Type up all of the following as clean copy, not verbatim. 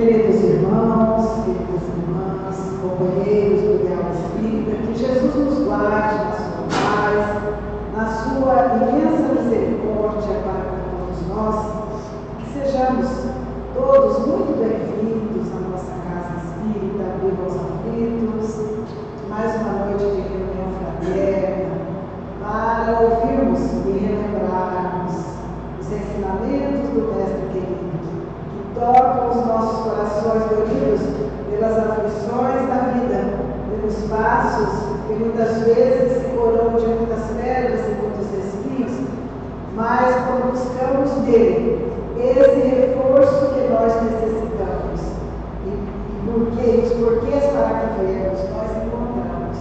Queridos irmãos, queridas irmãs, companheiros do Ideal Espírita, que Jesus nos guarde na sua paz, na sua imensa misericórdia para com todos nós, que sejamos todos muito bem-vindos à nossa casa espírita, Abrigo aos Aflitos, mais uma noite de reunião fraterna, para ouvirmos e relembrarmos os ensinamentos do Mestre querido, que tocam os nossos corações doridos pelas aflições da vida, pelos passos que muitas vezes se coroam de muitas pedras e muitos espinhos, mas quando buscamos nele esse reforço que nós necessitamos e os porquês para que viemos, nós encontramos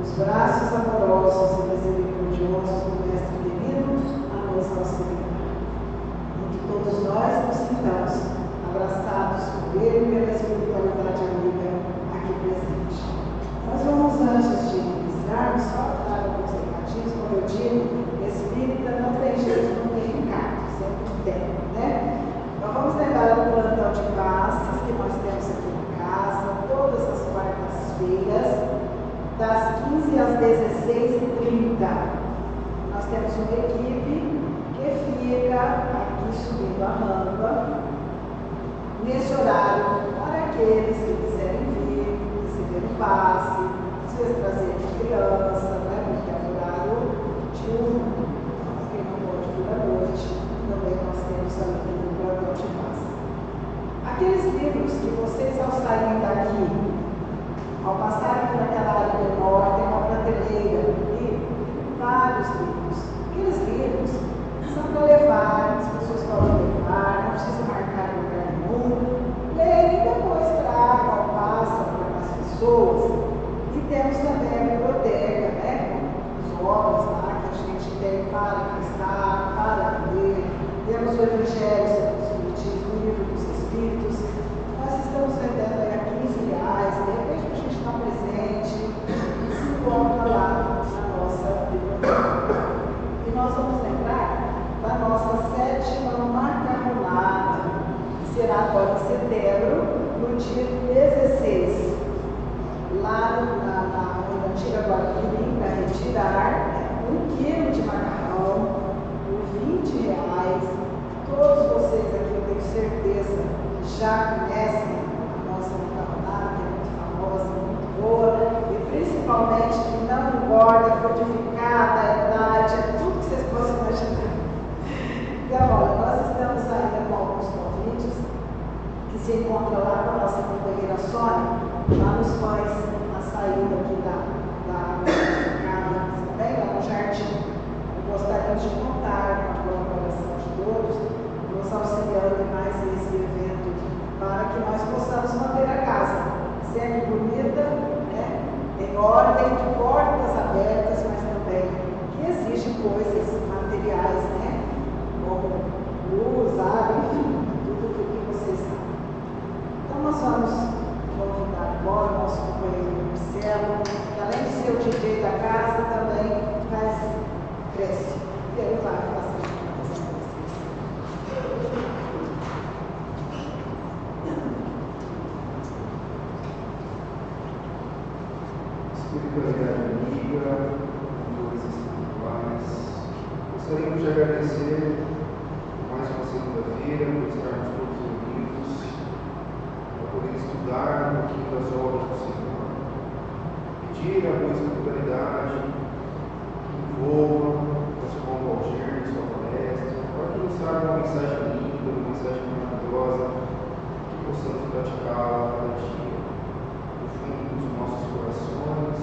os braços amorosos e misericordiosos do Mestre querido a nos auxiliar. Todos nós nos sintamos abraçados por ele e pela espiritualidade amiga aqui presente. Nós vamos, antes de iniciarmos, só dar alguns recadinhos. Como eu digo, espírita não tem jeito, não tem recado, sempre tem, né? Então vamos lembrar do plantão de passes que nós temos aqui na casa, todas as quartas-feiras, das 15 às 16h30. Nós temos uma equipe que fica aqui subindo a rampa, nesse horário, para aqueles que quiserem vir, receber um passe, às vezes trazer uma criança, né, porque é horário diurno, quem não pode vir à noite, também nós temos ali no plantão de passe. Aqueles livros que vocês, ao saírem daqui, ao passarem por aquela área menor, tem uma prateleira ali, vários livros. Aqueles livros são para levar, as pessoas podem levar, não precisa marcar em lugar nenhum. Leem e depois tragam ao pássaro para as pessoas. E temos também a biblioteca, né? Com as obras lá que a gente tem para emprestar, para ler. Temos o Evangelho segundo o Espiritismo, o Livro dos Espíritos. Nós estamos vendendo aí a R$15. De repente a gente está presente e se encontra lá na nossa biblioteca. E nós vamos lembrar da nossa 7ª macarronada, que será agora em setembro, no dia 16, lá na antiga Guarani, para retirar 1 quilo de macarrão por R$20. Todos vocês aqui, eu tenho certeza, já conhecem a nossa macarronada, que é muito famosa, muito boa, e principalmente que não engorda, fortificada, é idade, é tudo que vocês possam imaginar. Então, olha, nós estamos ainda com alguns convites que se encontram lá com a nossa companheira Sônia, lá nos pães, na saída aqui da casa, também lá no jardim. Gostaríamos de contar com a colaboração de todos, nos auxiliando em mais esse evento, para que nós possamos manter a casa sempre bonita, né? Em ordem, de portas abertas, mas também que exige coisas materiais, né? Como luz, água, enfim, tudo o que vocês sabem. Então nós vamos convidar agora o nosso companheiro Marcelo, que além de ser o DJ da casa, também cresce. E ele vai fazer espiritualidade amiga, mentores espirituais. Gostaríamos de agradecer mais uma segunda-feira por estarmos todos reunidos, para poder estudar um pouquinho das obras do Senhor, pedir a boa espiritualidade que envolva o nosso irmão Valdir, sua palestra, para que nos traga uma mensagem linda, uma mensagem maravilhosa, que possamos praticá-la cada dia, no fundo dos nossos corações.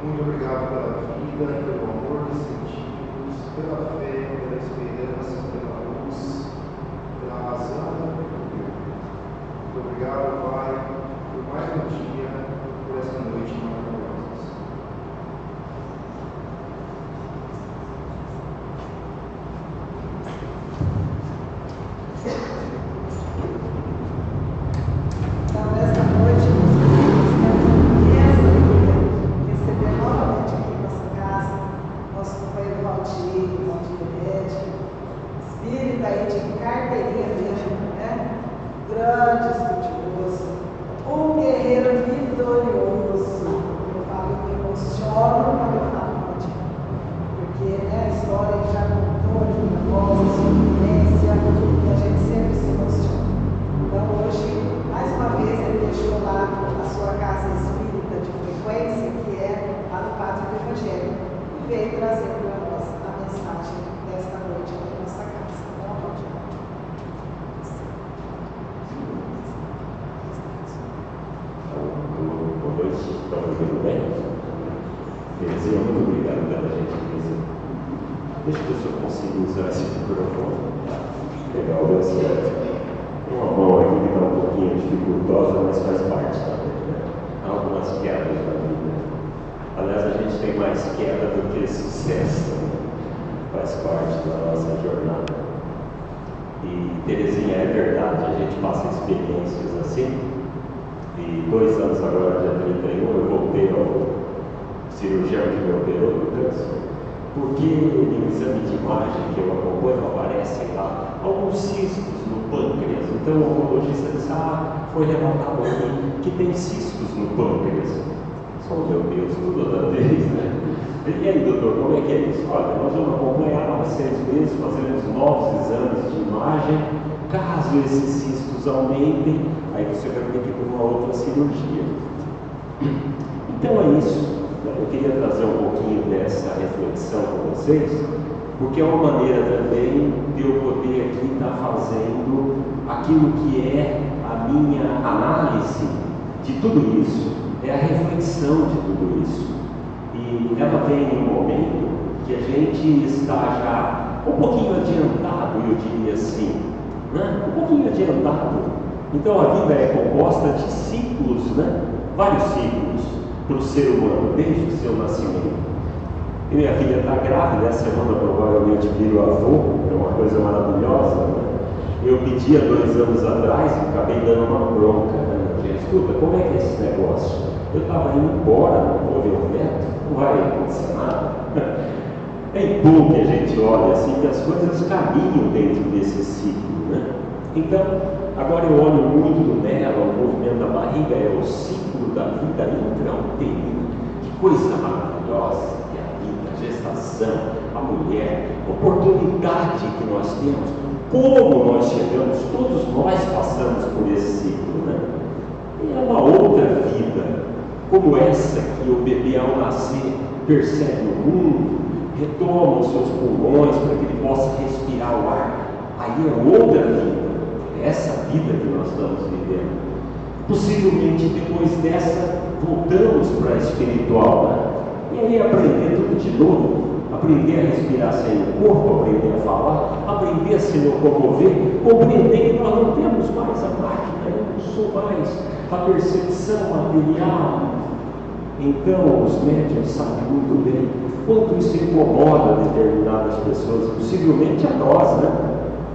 Muito obrigado pela vida, pelo amor que sentimos, pela fé, pela esperança, pela luz, pela razão. Muito obrigado, Pai, por mais um dia, por essa noite maravilhosa. Então, nesta noite, nós queremos receber novamente aqui em nossa casa nosso companheiro Valdir Heredia, espírita aí de carteirinha mesmo, né? grande estudioso, um guerreiro vitorioso. Eu falo que me emociono quando eu falo mal de mim, porque a história ele já contou aqui na nossa experiência e a gente sempre se emociona. Então hoje, mais uma vez, ele deixou lá a sua casa espírita de frequência, que é a do Padre do Evangelho, e veio trazer para nós a mensagem desta noite aqui na nossa casa. Então, boa noite, estão me ouvindo bem? Terezinha, muito obrigado pela gentileza. Deixa eu ver se eu consigo usar esse microfone. Legal, deu certo. Tem uma mão aqui que está um pouquinho dificultosa, mas faz parte também, né? Há algumas quedas na vida. Aliás, a gente tem mais queda do que sucesso, né? Faz parte da nossa jornada. E, Terezinha, é verdade, a gente passa experiências assim. E 2 anos agora, dia 31, eu voltei ao cirurgião que me operou do câncer, porque no exame de imagem que eu acompanho aparecem lá alguns cistos no pâncreas. Então o oncologista disse: foi relatado aqui que tem cistos no pâncreas. Só, meu Deus, tudo da vez, né? E aí, doutor, como é que é isso? Olha, nós vamos acompanhar há 6 meses, fazeremos novos exames de imagem. Caso esses cistos aumentem, aí você vai ter que ir para uma outra cirurgia. Então é isso. Eu queria trazer um pouquinho dessa reflexão com vocês, porque é uma maneira também de eu poder aqui estar fazendo aquilo que é a minha análise de tudo isso, é a reflexão de tudo isso. E ela vem em um momento que a gente está já um pouquinho adiantado, eu diria assim, né? Um pouquinho adiantado. Então a vida é composta de ciclos, né? Vários ciclos para o ser humano, desde o seu nascimento. E minha filha está grávida, essa semana provavelmente vira avô, é uma coisa maravilhosa, né? Eu pedi há 2 anos atrás e acabei dando uma bronca, né? Escuta, como é que é esse negócio? Eu estava indo embora, não vou ver o neto, não vai acontecer nada. É bom que a gente olha assim, que as coisas caminham dentro desse ciclo, né? Então, agora eu olho muito nela, o movimento da barriga é o ciclo da vida intrauterina. Que coisa maravilhosa que é a vida, a gestação, a mulher, a oportunidade que nós temos, como nós chegamos, todos nós passamos por esse ciclo, né? E é uma outra vida, como essa que o bebê ao nascer percebe o mundo, retoma os seus pulmões para que ele possa respirar o ar. Aí é outra vida. Essa vida que nós estamos vivendo. Possivelmente depois dessa voltamos para a espiritual, né? E aí aprender tudo de novo, aprender a respirar sem o corpo, aprender a falar, aprender a se locomover, compreender que nós não temos mais a máquina, eu não sou mais a percepção material. Então os médiuns sabem muito bem quanto isso incomoda determinadas pessoas, possivelmente a nós, né?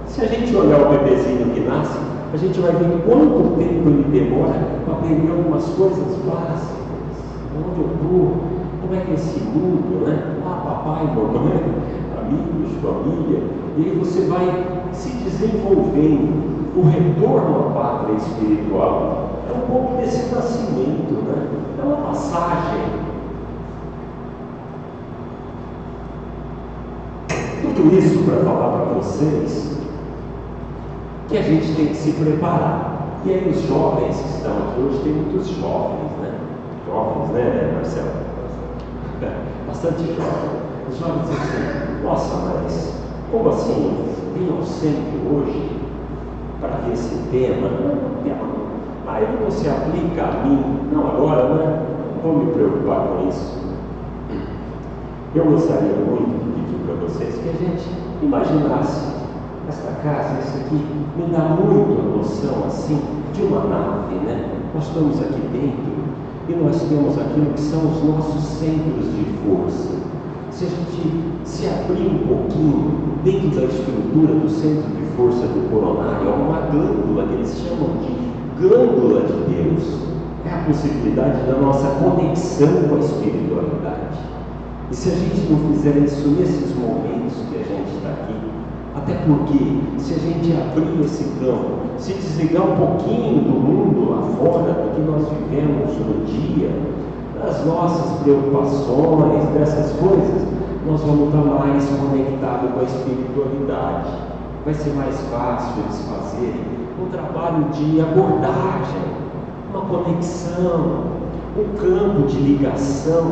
Se a gente olhar o bebezinho que nasce, a gente vai ver quanto tempo ele demora para aprender algumas coisas básicas. Onde eu estou? Como é que é esse mundo, né? Papai, mamãe, amigos, família. E aí você vai se desenvolvendo. O retorno à pátria espiritual é um pouco desse nascimento, né? É uma passagem. Tudo isso para falar para vocês que a gente tem que se preparar. E aí os jovens que estão aqui hoje, tem muitos jovens, né? Jovens, né, Marcelo? Bastante jovens. Os jovens dizem assim: nossa, mas como assim? Vinham sempre hoje para ver esse tema? Não, aí não se aplica a mim. Não, agora, né? Não vou me preocupar com isso. Eu gostaria muito de pedir para vocês que a gente imaginasse esta casa, isso aqui me dá muito a noção assim de uma nave, né? Nós estamos aqui dentro e nós temos aquilo que são os nossos centros de força. Se a gente se abrir um pouquinho dentro da estrutura do centro de força do coronário, há uma glândula que eles chamam de glândula de Deus. É a possibilidade da nossa conexão com a espiritualidade. E se a gente não fizer isso nesses momentos que a gente está aqui, a Até porque, se a gente abrir esse campo, se desligar um pouquinho do mundo lá fora, do que nós vivemos no dia, das nossas preocupações, dessas coisas, nós vamos estar mais conectados com a espiritualidade. Vai ser mais fácil eles fazerem um trabalho de abordagem, uma conexão, um campo de ligação,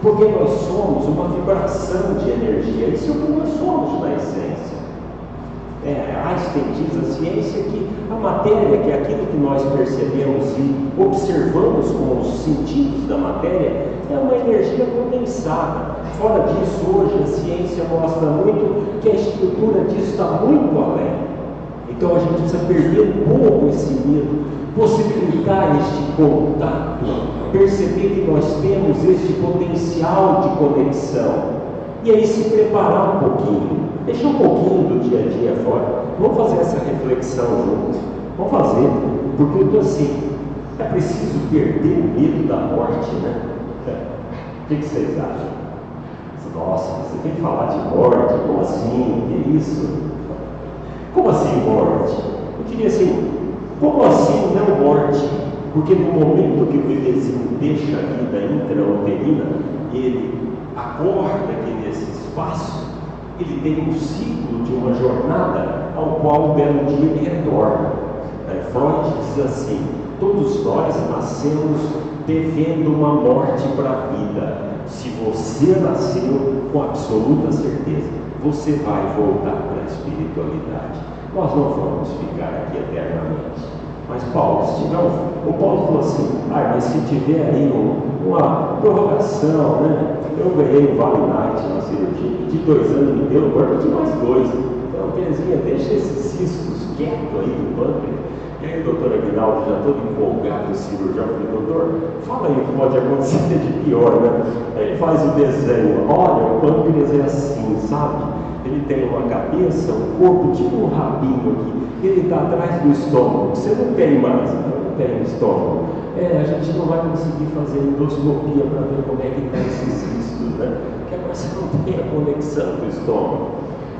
porque nós somos uma vibração de energia. Isso é o que nós somos na essência. Einstein diz a ciência que a matéria, que é aquilo que nós percebemos e observamos com os sentidos da matéria, é uma energia condensada. Fora disso, hoje a ciência mostra muito que a estrutura disso está muito além. Então a gente precisa perder um pouco esse medo, possibilitar este contato, perceber que nós temos este potencial de conexão e aí se preparar um pouquinho, deixar um pouquinho do dia a dia fora. Vamos fazer essa reflexão juntos, vamos fazer, porque eu estou assim, é preciso perder o medo da morte, né? O que vocês acham? Nossa, você tem que falar de morte, como assim? Que isso? Como assim morte? Eu diria assim, como assim não morte? Porque no momento que o bebezinho deixa a vida intrauterina, ele acorda aqui nesse espaço, ele tem um ciclo de uma jornada ao qual um belo dia ele retorna. Freud diz assim, todos nós nascemos devendo uma morte para a vida. Se você nasceu com absoluta certeza, você vai voltar para a espiritualidade. Nós não vamos ficar aqui eternamente. Mas Paulo, o Paulo falou assim, mas se tiver aí uma prorrogação, né? Eu ganhei um Vale Night na cirurgia, de 2 anos me deu, agora de mais 2. Então, Terezinha, deixa esses ciscos quietos aí do pâncreas. E aí o doutor Aguinaldo, já todo empolgado, o cirurgião, eu falei, doutor, fala aí o que pode acontecer de pior, né? Aí ele faz o desenho, olha, o pâncreas é assim, sabe? Ele tem uma cabeça, um corpo, tipo um rabinho aqui, ele está atrás do estômago, você não tem mais, não tem estômago. A gente não vai conseguir fazer endoscopia para ver como é que está esses cistos, né? Porque agora você não tem a conexão do estômago.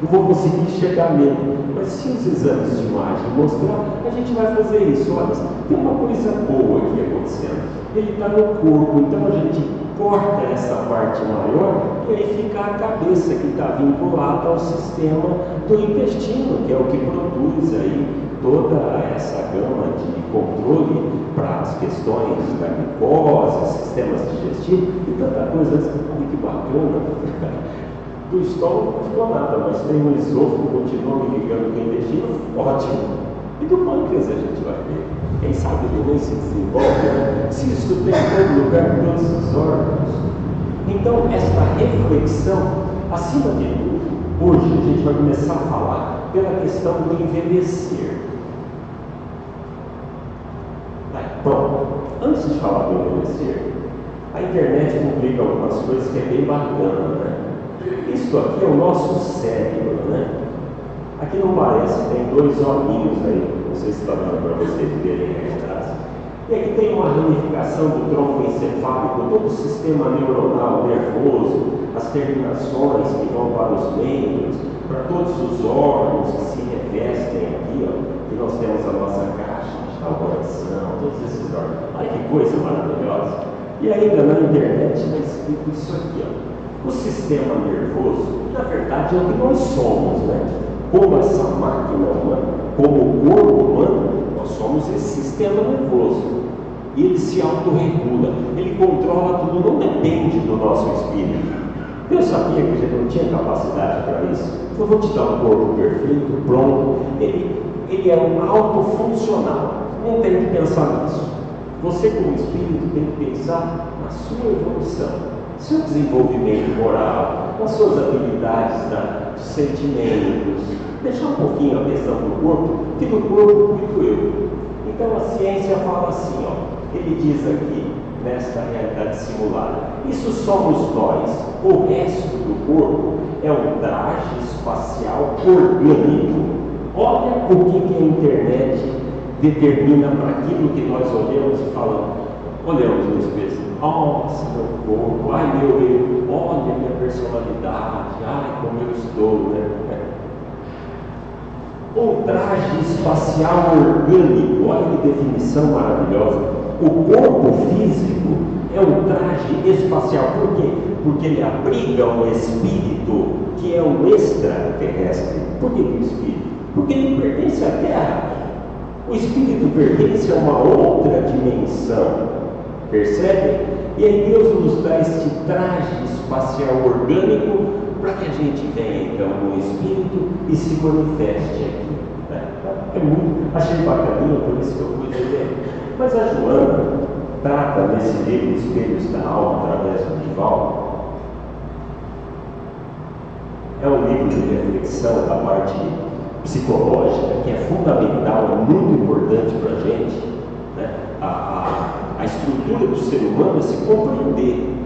Não vou conseguir chegar nele, mas se os exames de imagem mostrar, a gente vai fazer isso. Olha, tem uma coisa boa aqui acontecendo. Ele está no corpo, então a gente corta essa parte maior e aí fica a cabeça que está vinculada ao sistema do intestino, que é o que produz aí toda essa gama de controle para as questões da glicose, sistemas digestivos e tanta coisa. Olha que bacana. Do estômago não ficou nada, mas tem um esôfago, continua me ligando com o intestino, ótimo. E do pâncreas a gente vai ver. Quem sabe ele nem se desenvolve, né? Se isso tem em todo lugar, em todos os órgãos. Então, esta reflexão, acima de tudo, hoje a gente vai começar a falar pela questão do envelhecer. Pronto, antes de falar do envelhecer, a internet publica algumas coisas que é bem bacana, né? Isso aqui é o nosso cérebro, né? Aqui não parece, tem 2 olhinhos aí, não sei se está dando para vocês verem aí atrás. E aqui tem uma ramificação do tronco encefálico, todo o sistema neuronal, nervoso, as terminações que vão para os membros, para todos os órgãos que se revestem aqui, ó, que nós temos a nossa caixa, o coração, todos esses órgãos. Olha que coisa maravilhosa! E ainda na internet está escrito isso aqui, ó. O sistema nervoso, na verdade, é o que nós somos, né? Como essa máquina humana, como o corpo humano, nós somos esse sistema nervoso. E ele se autorregula, ele controla tudo, não depende do nosso espírito. Eu sabia que a gente não tinha capacidade para isso. Eu vou te dar um corpo perfeito, pronto. Ele é um autofuncional, não tem que pensar nisso. Você, como espírito, tem que pensar na sua evolução, seu desenvolvimento moral, as suas habilidades dos sentimentos, deixar um pouquinho a questão do corpo, que do corpo cuido eu. Então a ciência fala assim, ó, ele diz aqui, nesta realidade simulada, isso somos nós, o resto do corpo é um traje espacial orgânico. Olha o que a internet determina para aquilo que nós olhamos e falamos, olhamos no espelho. Nossa, meu corpo, ai meu eu, olha minha personalidade, ai como eu estou, né? Um traje espacial orgânico, olha que definição maravilhosa. O corpo físico é um traje espacial. Por quê? Porque ele abriga um espírito que é um extraterrestre. Por que o espírito? Porque ele pertence à Terra. O espírito pertence a uma outra dimensão. Percebe? E aí Deus nos dá este traje espacial orgânico para que a gente venha então no espírito e se manifeste aqui. Né? Achei bacaninha, por isso que eu pude ler. Mas a Joana trata nesse livro Espelhos da Alma, através do Divaldo. É um livro de reflexão da parte psicológica, que é fundamental, é muito importante para a gente. Né? A estrutura do ser humano é se compreender.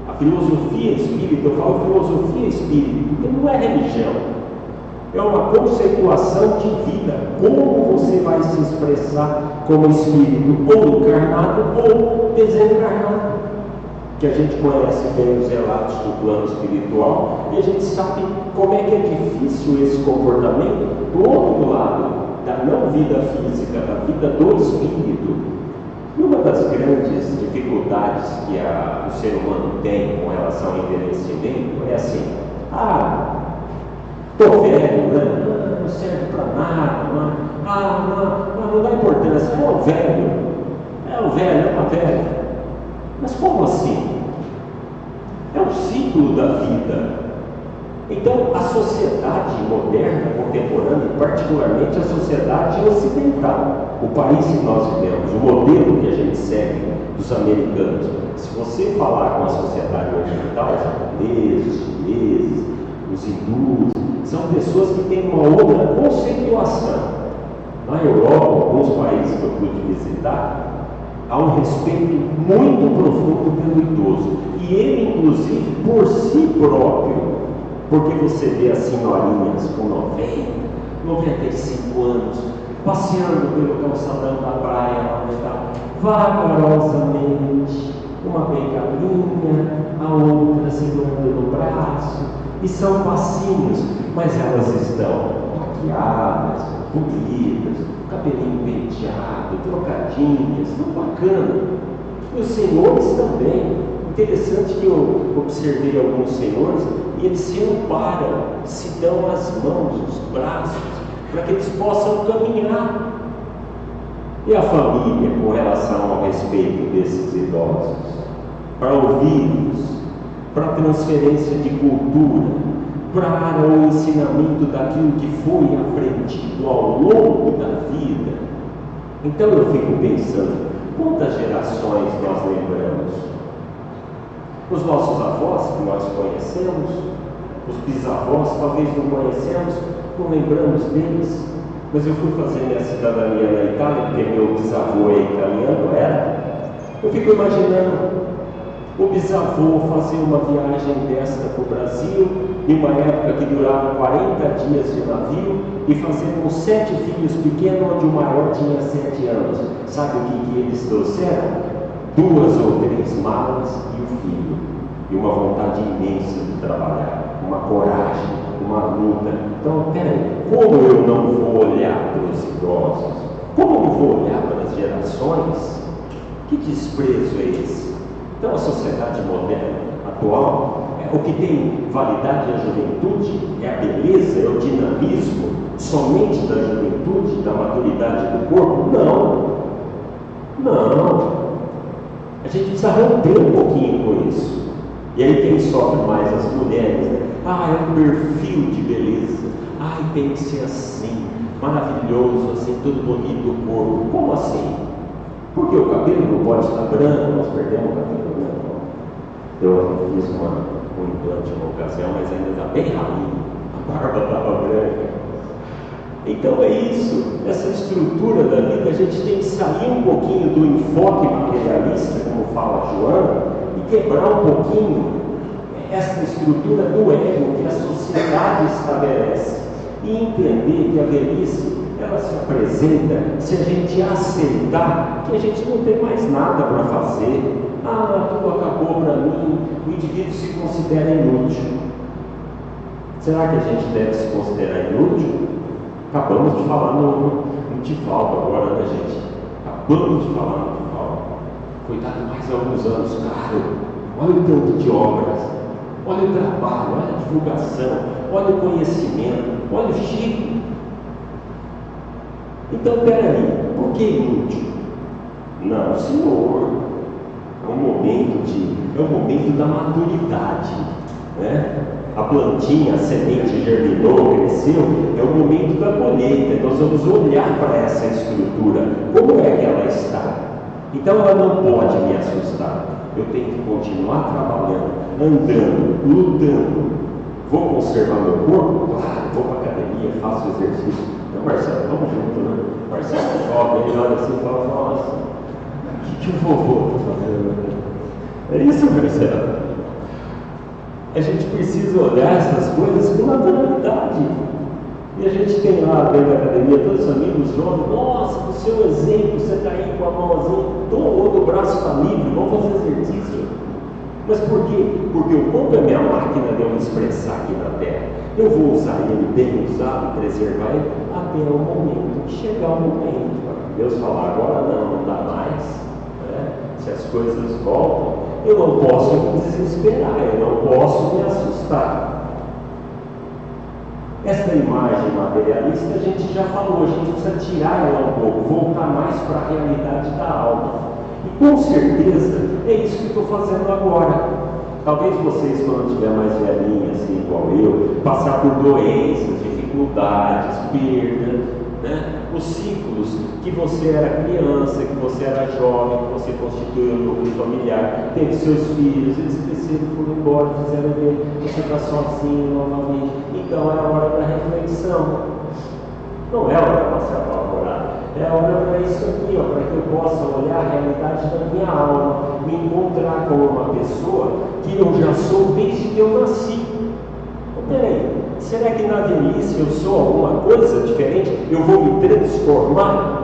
A filosofia espírita, eu falo filosofia espírita, porque não é religião, é uma conceituação de vida, como você vai se expressar como espírito, ou encarnado ou desencarnado, que a gente conhece bem os relatos do plano espiritual, e a gente sabe como é que é difícil esse comportamento do outro lado, da não vida física, da vida do espírito. E uma das grandes dificuldades que o ser humano tem com relação ao envelhecimento é assim: estou velho, né? Não serve para nada, não dá importância, é um velho, é uma velha. Mas como assim? É um ciclo da vida. Então, a sociedade moderna, contemporânea, particularmente a sociedade ocidental, o país que nós vivemos, o modelo que a gente segue dos americanos, se você falar com a sociedade ocidental, os japoneses, os chineses, os hindus, são pessoas que têm uma outra conceituação. Na Europa, alguns países que eu pude visitar, há um respeito muito profundo pelo idoso, e ele, inclusive, por si próprio. Porque você vê as senhorinhas com 90, 95 anos, passeando pelo calçadão da praia, vagarosamente, uma bengalinha, a outra segurando no braço, e são passinhos, mas elas estão maquiadas, bonitas, cabelinho penteado, trocadinhas, tudo bacana. E os senhores também. Interessante que eu observei alguns senhores e eles se amparam, se dão as mãos, os braços, para que eles possam caminhar. E a família, com relação ao respeito desses idosos, para ouvi-los, para a transferência de cultura, para o ensinamento daquilo que foi aprendido ao longo da vida. Então eu fico pensando, quantas gerações nós lembramos? Os nossos avós, que nós conhecemos, os bisavós, talvez não conhecemos, não lembramos deles, mas eu fui fazer minha cidadania na Itália, porque meu bisavô é italiano, eu fico imaginando o bisavô fazer uma viagem desta para o Brasil, em uma época que durava 40 dias de navio, e fazer com 7 filhos pequenos, onde o maior tinha 7 anos. Sabe o que eles trouxeram? 2 ou 3 malas e o filho, e uma vontade imensa de trabalhar, uma coragem, uma luta. Então, peraí, como eu não vou olhar para os idosos? Como eu não vou olhar para as gerações? Que desprezo é esse? Então, a sociedade moderna, atual, o que tem validade é a juventude, é a beleza, é o dinamismo, somente da juventude, da maturidade do corpo? Não. A gente precisa romper um pouquinho com isso. E aí quem sofre mais? As mulheres, né? É um perfil de beleza. Tem que ser assim, maravilhoso, assim, tudo bonito o corpo. Como assim? Porque o cabelo não pode estar branco, nós perdemos o cabelo branco. Eu fiz um implante uma ocasião, mas ainda está bem ralinho. A barba estava branca. Então é isso, essa estrutura da vida, a gente tem que sair um pouquinho do enfoque materialista, como fala a Joana, e quebrar um pouquinho essa estrutura do ego que a sociedade estabelece, e entender que a velhice, ela se apresenta se a gente aceitar que a gente não tem mais nada para fazer. Tudo acabou para mim, o indivíduo se considera inútil. Será que a gente deve se considerar inútil? Acabamos de falar no Tivaldo agora, né, gente? Acabamos de falar no Tivaldo. Foi dado mais alguns anos, cara. Olha o tanto de obras, olha o trabalho, olha a divulgação, olha o conhecimento, olha o Chico. Então, peraí, por que inútil? Não, senhor, é um momento da maturidade, né? A plantinha, a semente germinou, cresceu, é o momento da colheita. Nós vamos olhar para essa estrutura, como é que ela está. Então ela não pode me assustar. Eu tenho que continuar trabalhando, andando, lutando. Vou conservar meu corpo? Claro, vou para a academia, faço exercício. Então, Marcelo, vamos junto, né? Marcelo é jovem, ele olha assim e fala, nossa, o que o vovô está fazendo? É isso, Marcelo. A gente precisa olhar essas coisas com naturalidade. E a gente tem lá dentro da academia todos os amigos jovens, nossa, o seu exemplo, você está aí com a mãozinha, o outro braço está livre, vamos fazer exercício. Mas por quê? Porque o corpo é minha máquina de eu me expressar aqui na Terra. Eu vou usar ele bem usado, preservar ele, até o momento, chegar o momento, para Deus falar, agora não dá mais, né? Se as coisas voltam, eu não posso me desesperar, eu não posso me assustar. Essa imagem materialista a gente já falou, a gente precisa tirar ela um pouco, voltar mais para a realidade da alma. E com certeza é isso que estou fazendo agora. Talvez vocês, quando estiver mais velhinhos, assim, igual eu, passar por doenças, dificuldades, perdas, né? Os ciclos que você era criança, que você era jovem, que você constituiu um núcleo familiar, teve seus filhos, eles cresceram, foram embora, fizeram bem, você está sozinho novamente. Então é a hora da reflexão. Não é a hora para se apavorar, é a hora para isso aqui, ó, para que eu possa olhar a realidade da minha alma, me encontrar com uma pessoa que eu já sou desde que eu nasci. Peraí, será que na velhice eu sou alguma coisa diferente? Eu vou me transformar?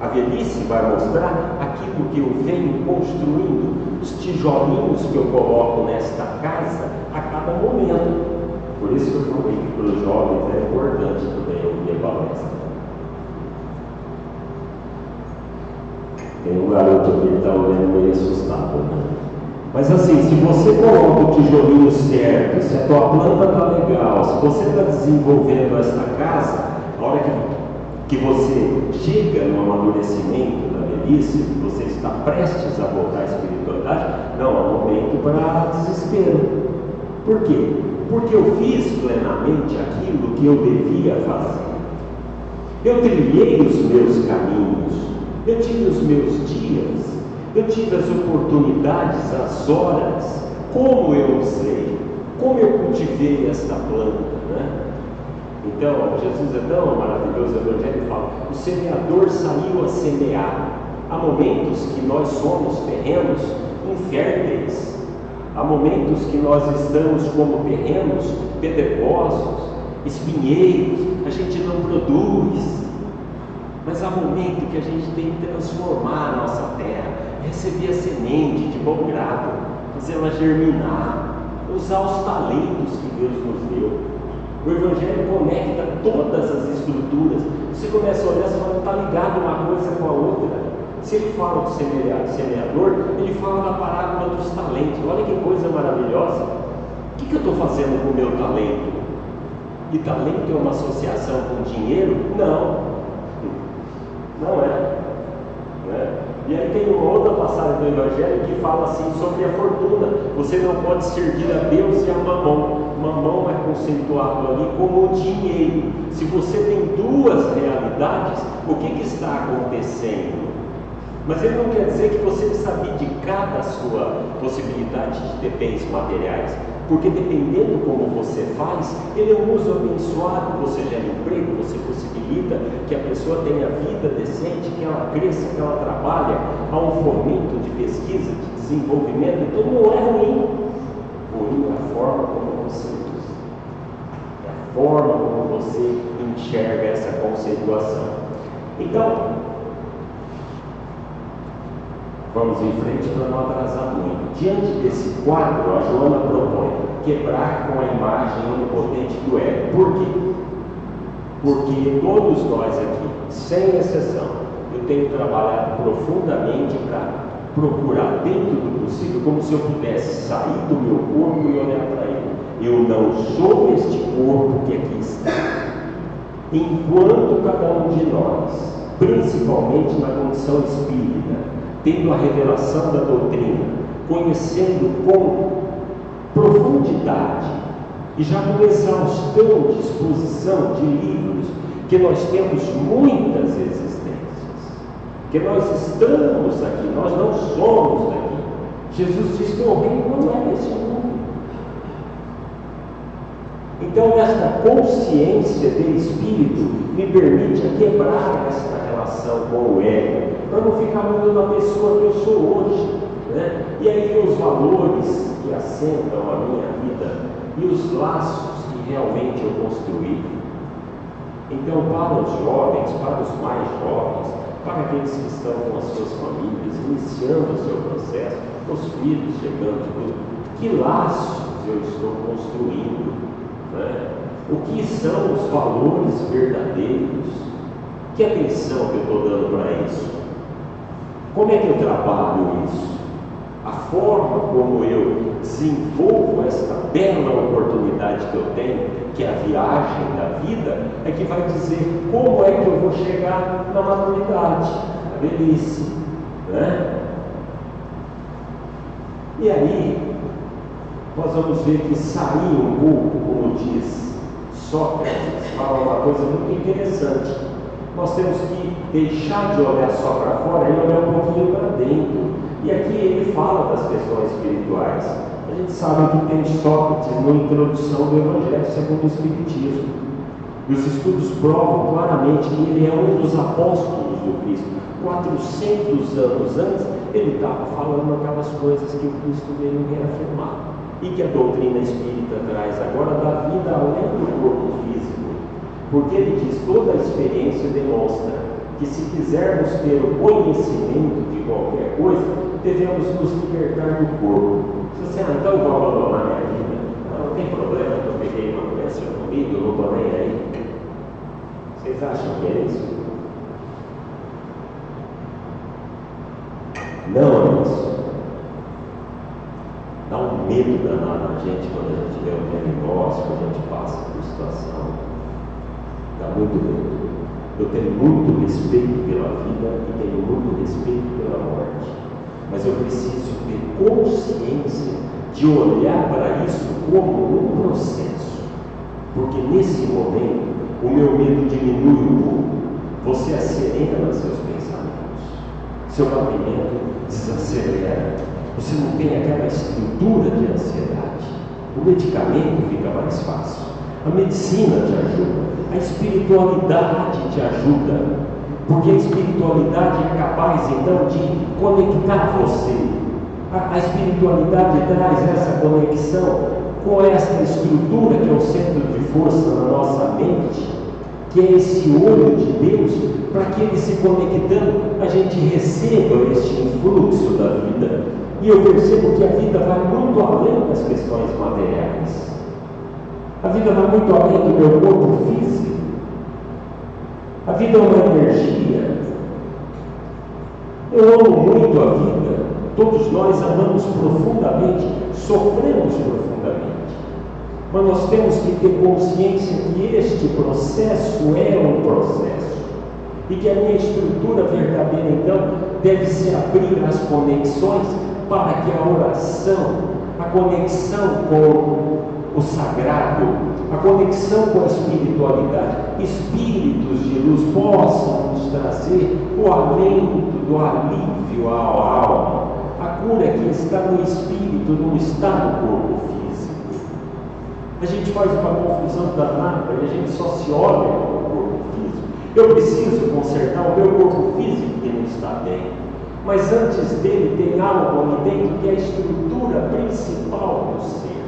A velhice vai mostrar aquilo que eu venho construindo, os tijolinhos que eu coloco nesta casa a cada momento. Por isso que eu falei que para os jovens é importante também ouvir a palestra. Tem um garoto aqui que está olhando meio assustado, né? Mas assim, se você coloca o tijolinho certo, se a tua planta está legal, se você está desenvolvendo esta casa, a hora que você chega no amadurecimento da velhice, que você está prestes a voltar à espiritualidade, não há momento para desespero. Por quê? Porque eu fiz plenamente aquilo que eu devia fazer. Eu trilhei os meus caminhos, eu tive os meus dias, eu tive as oportunidades, as horas, como eu usei, como eu cultivei esta planta, né? Então, Jesus é tão maravilhoso, o Evangelho fala, o semeador saiu a semear. Há momentos que nós somos terrenos inférteis, há momentos que nós estamos como terrenos pedregosos, espinheiros, a gente não produz. Mas há momento que a gente tem que transformar a nossa terra, receber a semente de bom grado, fazer ela germinar, usar os talentos que Deus nos deu. O Evangelho conecta todas as estruturas. Você começa a olhar, você fala, não está ligado uma coisa com a outra. Se ele fala do semeador, ele fala da parábola dos talentos. Olha que coisa maravilhosa. O que eu estou fazendo com o meu talento? E talento é uma associação com dinheiro? Não. Não é. Né? E aí tem uma outra passagem do Evangelho que fala assim sobre a fortuna. Você não pode servir a Deus e a Mamão. Mamão é conceituado ali como dinheiro. Se você tem duas realidades, o que está acontecendo? Mas ele não quer dizer que você precisa abdicar da sua possibilidade de ter bens materiais, porque dependendo como você faz, ele é um uso abençoado, você gera emprego, você possibilita que a pessoa tenha vida decente, que ela cresça, que ela trabalhe, há um fomento de pesquisa, de desenvolvimento, então não é ruim. Ruim é a forma como você usa, é a forma como você enxerga essa conceituação. Então, vamos em frente para não atrasar muito. Diante desse quadro, a Joana propõe quebrar com a imagem onipotente do ego. Por quê? porque todos nós aqui, sem exceção, eu tenho trabalhado profundamente para procurar, dentro do possível, como se eu pudesse sair do meu corpo e olhar para ele. Eu não sou este corpo que aqui está. Enquanto cada um de nós, principalmente na condição espírita, tendo a revelação da doutrina, conhecendo com profundidade e já com exaustão de exposição de livros, que nós temos muitas existências, que nós estamos aqui, nós não somos daqui. Jesus diz que o reino não é desse mundo. Então, esta consciência de espírito me permite quebrar esta relação com o ego, para não ficar muito na pessoa que eu sou hoje, né? E aí os valores que assentam a minha vida e os laços que realmente eu construí. Então, para os jovens, para os mais jovens, para aqueles que estão com as suas famílias, iniciando o seu processo, os filhos chegando, que laços eu estou construindo, né? O que são os valores verdadeiros? Que atenção que eu estou dando para isso? Como é que eu trabalho isso? A forma como eu desenvolvo esta bela oportunidade que eu tenho, que é a viagem da vida, é que vai dizer como é que eu vou chegar na maturidade, na velhice, né? E aí, nós vamos ver que sair um pouco, como diz Sócrates, fala uma coisa muito interessante. Nós temos que deixar de olhar só para fora e olhar um pouquinho para dentro. E aqui ele fala das questões espirituais. A gente sabe que tem Sócrates na introdução do Evangelho segundo o Espiritismo. E os estudos provam claramente que ele é um dos apóstolos do Cristo. 400 anos antes, ele estava falando aquelas coisas que o Cristo veio reafirmar. E que a doutrina espírita traz agora da vida além do corpo físico. Porque ele diz, toda a experiência demonstra que se quisermos ter o conhecimento de qualquer coisa, devemos nos libertar do corpo. Se você, então eu vou abandonar minha vida, não tem problema que eu peguei uma doença comigo, eu não estou nem aí. Vocês acham que é isso? Não é isso. Dá um medo danado na gente quando a gente vê um diagnóstico, a gente passa por situação. Dá muito medo. Eu tenho muito respeito pela vida e tenho muito respeito pela morte. Mas eu preciso ter consciência de olhar para isso como um processo. Porque nesse momento, o meu medo diminui um pouco. Você acelera nos seus pensamentos. Seu batimento desacelera. Você não tem aquela estrutura de ansiedade. O medicamento fica mais fácil. A medicina te ajuda. A espiritualidade te ajuda. Porque a espiritualidade é capaz, então, de conectar você. A espiritualidade traz essa conexão com essa estrutura que é o centro de força na nossa mente, que é esse olho de Deus, para que ele se conectando, a gente receba este influxo da vida. E eu percebo que a vida vai muito além das questões materiais. A vida vai muito além do meu corpo físico. A vida é uma energia. Eu amo muito a vida. Todos nós amamos profundamente, sofremos profundamente. Mas nós temos que ter consciência que este processo é um processo. E que a minha estrutura verdadeira, então, deve se abrir às conexões para que a oração, a conexão com o sagrado, a conexão com a espiritualidade, espíritos de luz possam nos trazer o alento do alívio à alma. A cura que está no espírito, não está no corpo físico. A gente faz uma confusão danada e a gente só se olha para o corpo físico. Eu preciso consertar o meu corpo físico que não está bem. Mas antes dele tem algo ali dentro que é a estrutura principal do ser.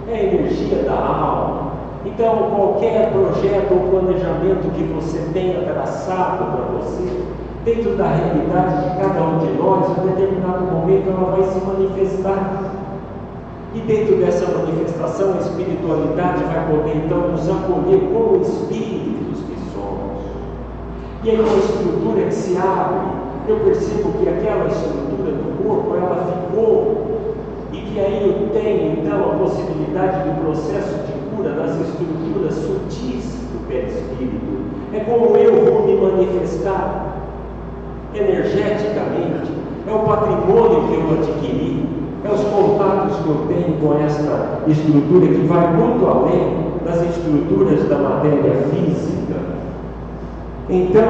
É a energia da alma. Então, qualquer projeto ou planejamento que você tenha traçado para você, dentro da realidade de cada um de nós, em determinado momento ela vai se manifestar. E dentro dessa manifestação, a espiritualidade vai poder então nos acolher como espíritos que E aí uma estrutura que se abre, eu percebo que aquela estrutura do corpo, ela ficou, e que aí eu tenho então a possibilidade do processo de cura das estruturas sutis do perispírito. É como eu vou me manifestar energeticamente, é o patrimônio que eu adquiri, é os contatos que eu tenho com essa estrutura que vai muito além das estruturas da matéria física. Então,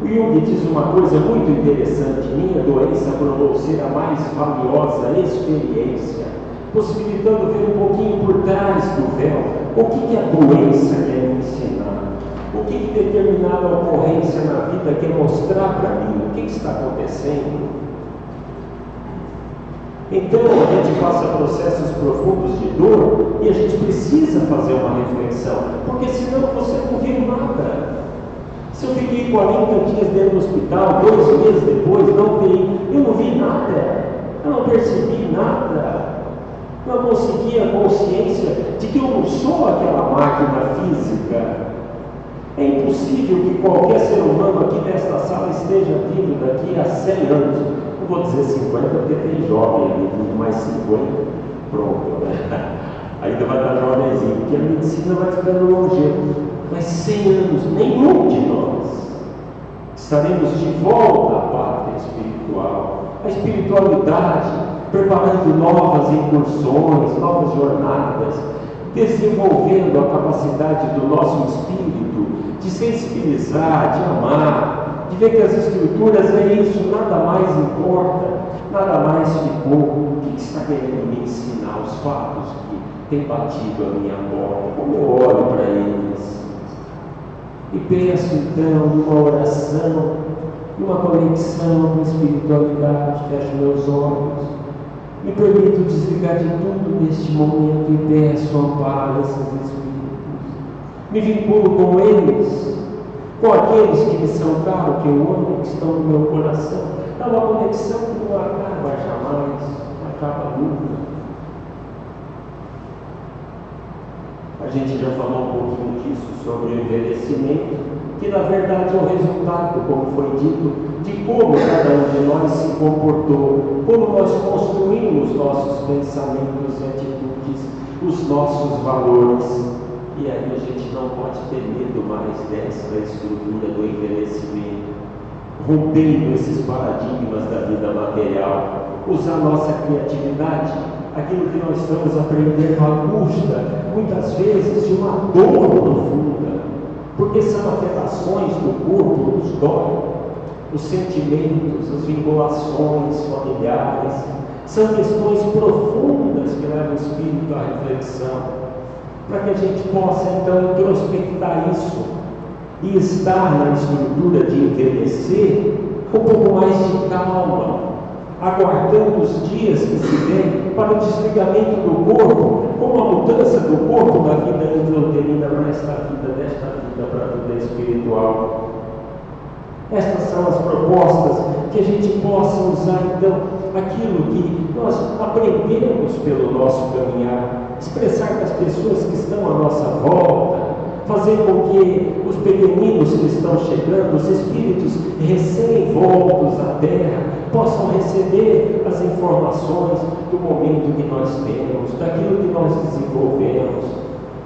o Jung diz uma coisa muito interessante: minha doença provou ser a mais valiosa experiência, possibilitando ver um pouquinho por trás do véu o que a doença quer me ensinar, o que determinada ocorrência na vida quer mostrar para mim, o que está acontecendo. Então a gente passa processos profundos de dor e a gente precisa fazer uma reflexão, porque senão você não viu nada. Se eu fiquei 40 dias dentro do hospital, 2 meses depois, eu não vi nada, eu não percebi nada, não consegui a consciência de que eu não sou aquela máquina física. É impossível que qualquer ser humano aqui nesta sala esteja vivo daqui a 100 anos. Não vou dizer 50, porque tem jovem ali, mais 50, pronto, né? Ainda vai dar jovenzinho, porque a medicina vai ficando longevo. Mas 100 anos, nenhum de nós estaremos de volta à pátria espiritual, à espiritualidade, preparando novas incursões, novas jornadas, desenvolvendo a capacidade do nosso espírito de sensibilizar, de amar, de ver que as estruturas é isso, nada mais importa, nada mais ficou. O que está querendo me ensinar? Os fatos que têm batido a minha porta, como eu olho para eles. E peço então numa oração, numa conexão com a espiritualidade, fecho meus olhos, me permito desligar de tudo neste momento e peço amparo a esses espíritos. Me vinculo com eles, com aqueles que me são caros, que eu amo, que estão no meu coração. É uma conexão que não acaba jamais, não acaba nunca. A gente já falou um pouquinho disso sobre o envelhecimento, que na verdade é o resultado, como foi dito, de como cada um de nós se comportou, como nós construímos nossos pensamentos e atitudes, os nossos valores. E aí a gente não pode ter medo mais dessa estrutura do envelhecimento, rompendo esses paradigmas da vida material, usar nossa criatividade. Aquilo que nós estamos aprendendo à custa, muitas vezes, de uma dor profunda, porque são afetações do corpo, nos dói, os sentimentos, as vinculações familiares, são questões profundas que levam o espírito à reflexão, para que a gente possa então introspectar isso e estar na estrutura de envelhecer com um pouco mais de calma, aguardando os dias que se vêm para o desligamento do corpo, como a mudança do corpo na vida intrauterina para esta vida, desta vida para a vida espiritual. Estas são as propostas que a gente possa usar então aquilo que nós aprendemos pelo nosso caminhar, expressar com as pessoas que estão à nossa volta, fazer com que os pequeninos que estão chegando, os espíritos recém-voltos à Terra, possam receber as informações do momento que nós temos, daquilo que nós desenvolvemos,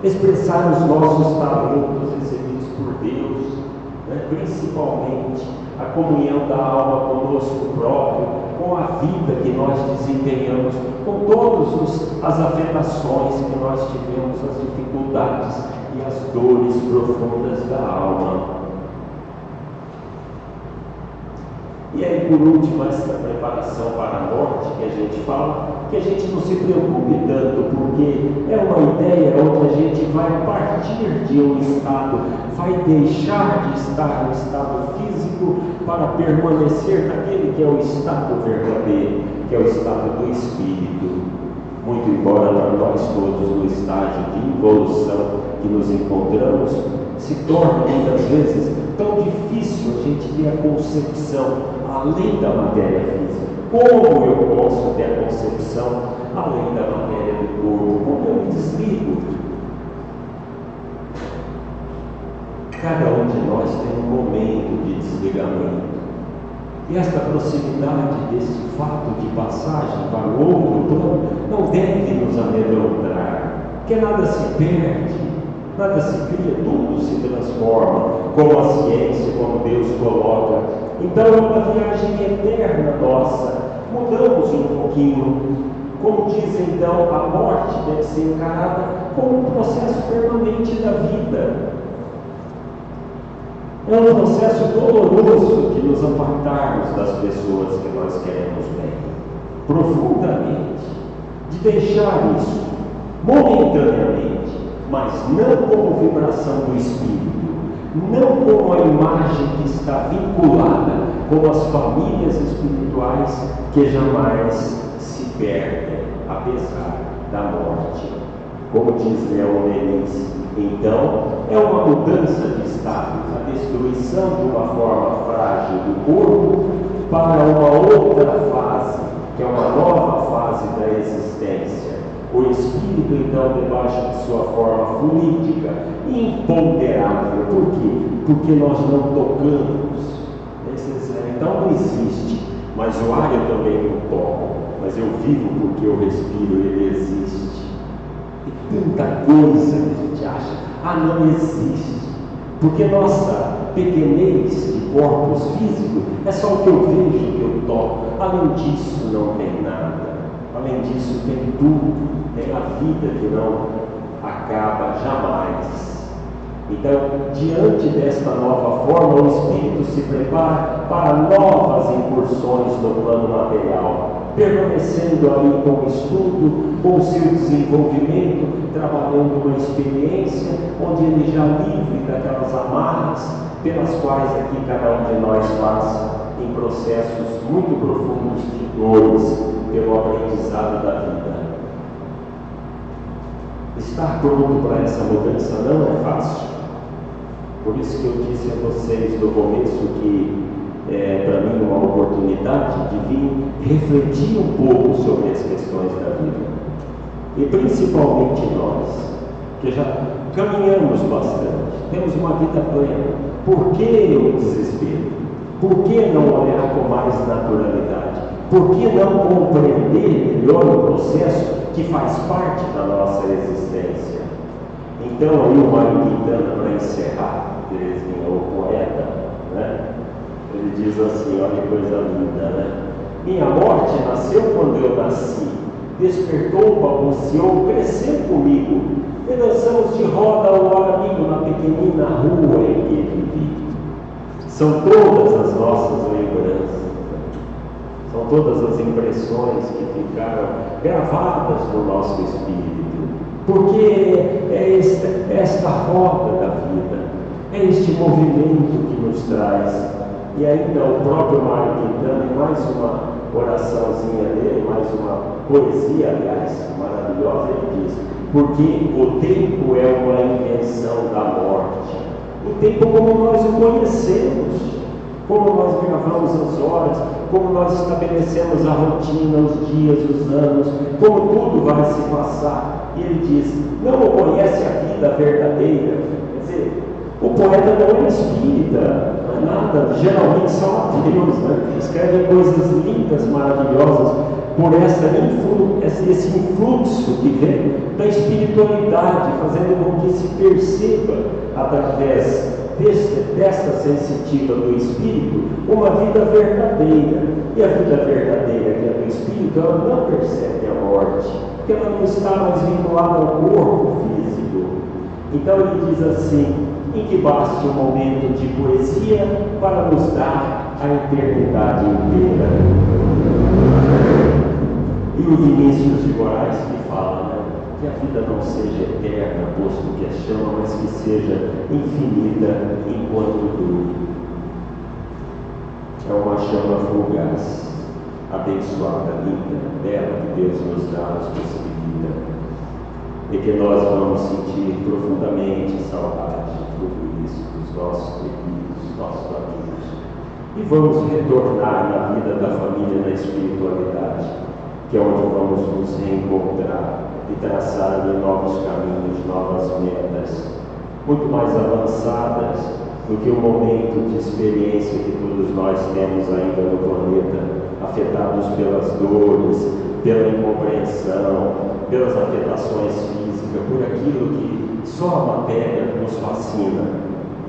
expressar os nossos talentos recebidos por Deus, né? Principalmente a comunhão da alma conosco próprio, com a vida que nós desempenhamos, com todas as afetações que nós tivemos, as dificuldades e as dores profundas da alma. E aí, por último, essa preparação para a morte que a gente fala, que a gente não se preocupe tanto, porque é uma ideia onde a gente vai partir de um estado, vai deixar de estar no estado físico para permanecer naquele que é o estado verdadeiro, que é o estado do espírito. Muito embora nós todos no estágio de evolução que nos encontramos, se torna muitas vezes tão difícil a gente ter a concepção além da matéria física. Como eu posso ter a concepção além da matéria do corpo? Como eu me desligo? Cada um de nós tem um momento de desligamento. E esta proximidade deste fato de passagem para o outro plano não deve nos amedrontar, porque nada se perde, nada se cria, tudo se transforma, como a ciência, como Deus coloca. Então é uma viagem eterna nossa. Mudamos um pouquinho. Como diz então, a morte deve ser encarada como um processo permanente da vida. É um processo doloroso de nos apartarmos das pessoas que nós queremos bem, profundamente, de deixar isso momentaneamente, mas não como vibração do Espírito, não como a imagem que está vinculada com as famílias espirituais que jamais se perdem, apesar da morte. Como diz Leon Denis, então, é uma mudança de estado, a destruição de uma forma frágil do corpo para uma outra fase, que é uma nova fase da existência. O espírito, então, debaixo de sua forma fluídica, imponderável. Por quê? Porque nós não tocamos. Então não existe, mas o ar eu também não toco, mas eu vivo porque eu respiro, ele existe. E tanta coisa que a gente acha, não existe, porque nossa pequenez de corpos físicos é só o que eu vejo, que eu toco. Além disso não tem nada, além disso tem tudo, tem a vida que não acaba jamais. Então, diante desta nova forma, o espírito se prepara para novas incursões no plano material, permanecendo ali com o estudo, com o seu desenvolvimento, trabalhando uma experiência onde ele já livre daquelas amarras pelas quais aqui cada um de nós passa em processos muito profundos de dores pelo aprendizado da vida. Estar pronto para essa mudança não é fácil. Por isso que eu disse a vocês no começo que para mim uma oportunidade de vir refletir um pouco sobre as questões da vida. E principalmente nós, que já caminhamos bastante, temos uma vida plena. Por que o desespero? Por que não olhar com mais naturalidade? Por que não compreender melhor o processo que faz parte da nossa existência? Então aí o Mário Quintana, para encerrar, Terezinha, o poeta, né? Ele diz assim, olha que coisa linda, né? Minha morte nasceu quando eu nasci, despertou, balbuciou, cresceu comigo, e dançamos de roda ao amigo na pequenina rua em que vivi. São todas as nossas lembranças, são todas as impressões que ficaram gravadas no nosso espírito, porque é esta roda da vida, é este movimento que nos traz. E ainda o próprio Mário Quintana, em mais uma oraçãozinha dele, mais uma poesia, aliás, maravilhosa, ele diz: porque o tempo é uma invenção da morte. O tempo como nós o conhecemos, como nós gravamos as horas, como nós estabelecemos a rotina, os dias, os anos, como tudo vai se passar. E ele diz: não o conhece a vida verdadeira. Quer dizer, o poeta não é espírita, não é nada, geralmente são ateus, né? Escrevem coisas lindas, maravilhosas, por esse influxo que vem da espiritualidade, fazendo com que se perceba, através desta sensitiva do espírito, uma vida verdadeira. E a vida verdadeira, que é do espírito, ela não percebe a morte, porque ela não está mais vinculada ao corpo físico. Então ele diz assim: em que baste um momento de poesia para nos dar a eternidade inteira. E o Vinícius de Moraes que fala, né, que a vida não seja eterna, posto que é chama, mas que seja infinita enquanto dure. É uma chama fugaz, abençoada, linda, bela, que Deus nos dá, nos possibilita. E que nós vamos sentir profundamente saudade de tudo isso, dos nossos queridos, dos nossos amigos. E vamos retornar na vida da família da espiritualidade, que é onde vamos nos reencontrar e traçar novos caminhos, novas metas. muito mais avançadas do que o momento de experiência que todos nós temos ainda no planeta, afetados pelas dores, pela incompreensão, pelas afetações físicas, por aquilo que só a matéria nos fascina.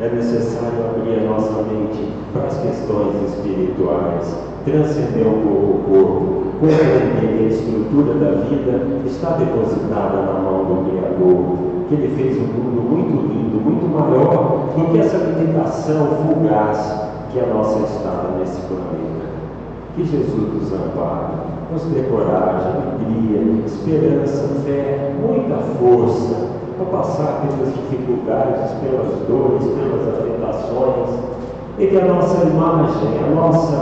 É necessário abrir a nossa mente para as questões espirituais, transcender um pouco o corpo, compreender que a estrutura da vida está depositada na mão do Criador, que Ele fez um mundo muito lindo, muito maior do que essa limitação fugaz que é a nossa estada nesse planeta. Que Jesus nos ampare, nos dê coragem, alegria, esperança, fé, muita força para passar pelas dificuldades, pelas dores, pelas afetações, e que a nossa imagem, a nossa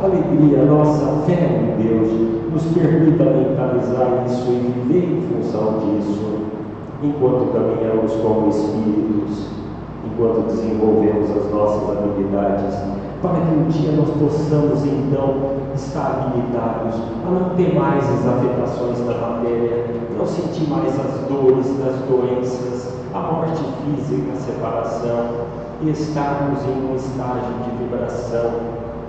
alegria, a nossa fé em Deus nos permita mentalizar isso e viver em função disso, enquanto caminhamos como espíritos, enquanto desenvolvemos as nossas habilidades, para que um dia nós possamos então estar habilitados a não ter mais as afetações da matéria, não sentir mais as dores das doenças, a morte física, a separação, e estarmos em um estágio de vibração,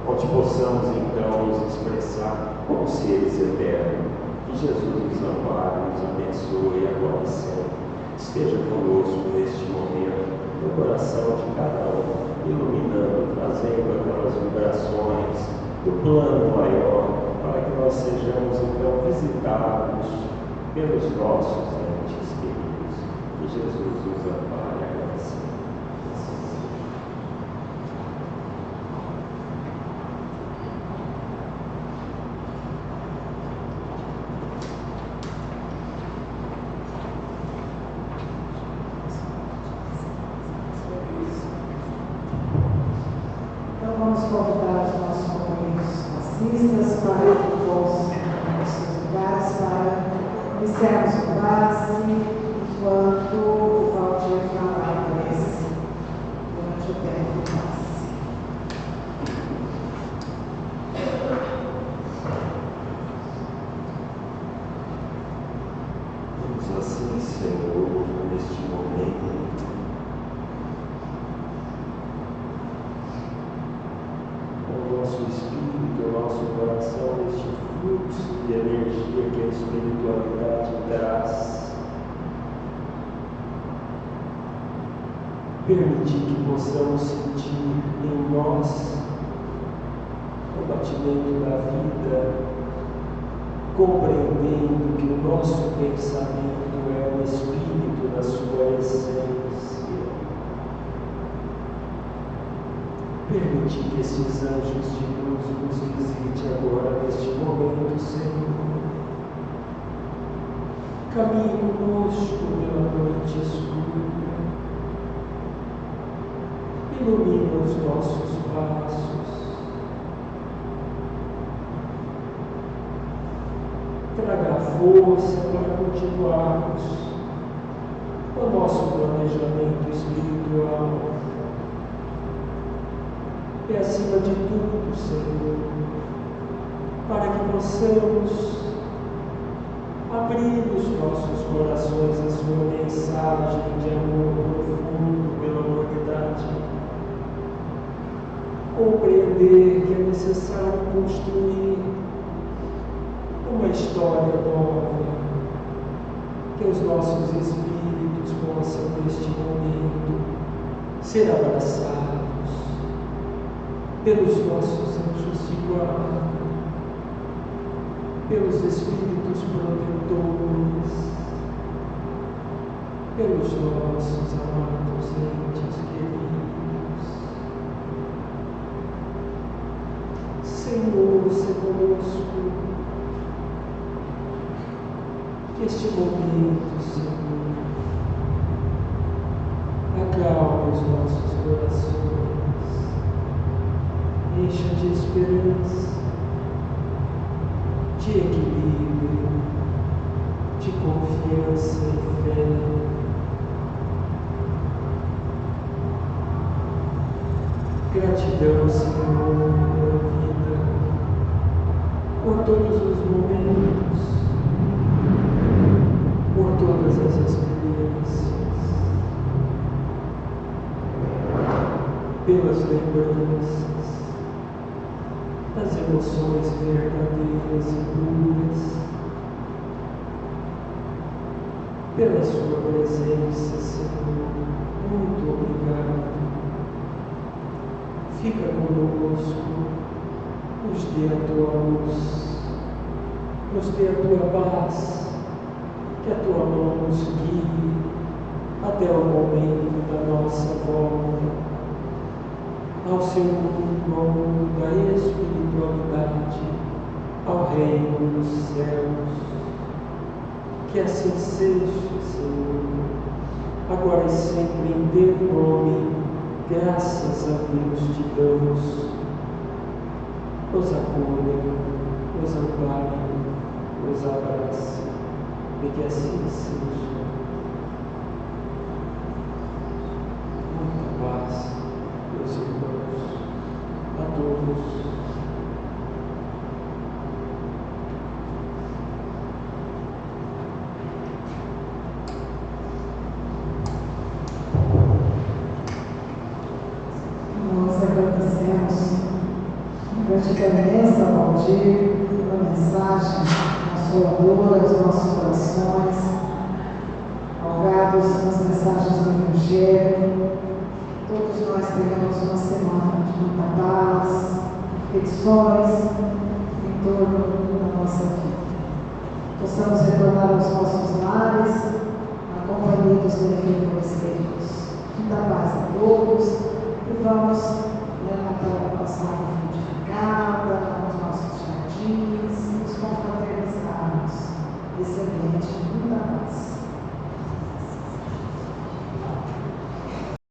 onde possamos então nos expressar como seres eternos. Que Jesus nos ampare, nos abençoe agora e sempre. Esteja conosco neste momento, no coração de cada um, iluminando, trazendo aquelas vibrações do plano maior, para que nós sejamos então visitados pelos nossos entes queridos. Que Jesus nos ampare agora e sempre. Vamos convidar os nossos companheiros passistas para que possam nos seus lugares para iniciarmos o passe enquanto o Valdir falar prece durante o tempo do passe. Vamos assim, Senhor, neste momento, o nosso espírito, o nosso coração, este fluxo de energia que a espiritualidade traz, permitir que possamos sentir em nós o batimento da vida, compreendendo que o nosso pensamento é o espírito da sua essência. Permitir que esses anjos de luz nos visitem agora neste momento, Senhor. Caminhe conosco pela noite escura. Ilumina os nossos passos. Traga força para continuarmos o nosso planejamento espiritual. E acima de tudo, Senhor, para que possamos abrir os nossos corações à sua mensagem de amor profundo pela humanidade, compreender que é necessário construir uma história nova, que os nossos espíritos possam, neste momento, ser abraçados pelos nossos anjos de guarda, pelos espíritos protetores, pelos nossos amados entes queridos. Senhor, se conosco, que este momento, Senhor, acalme os nossos corações, encha de esperança, de equilíbrio, de confiança e fé. Gratidão, Senhor, pela vida, por todos os momentos, por todas as experiências. pelas lembranças das emoções verdadeiras e puras, pela sua presença, Senhor. Muito obrigado. Fica conosco, nos dê a tua luz, nos dê a tua paz, que a tua mão nos guie até o momento da nossa volta ao seu mundo, ao mundo da espiritualidade, ao reino dos céus. Que assim seja, Senhor, agora e sempre em teu nome, graças a Deus te damos. Nos acolha, nos ampare, nos abrace, e que assim seja. Muita paz, meus irmãos, a todos. Gratidão ao Valdir pela mensagem consoladora dos nossos corações, ahogados nas mensagens do Evangelho. Todos nós tenhamos uma semana de muita paz, reflexões em torno da nossa vida. Possamos retornar aos nossos lares, na companhia dos benfeitores queridos. Muita paz a todos e vamos na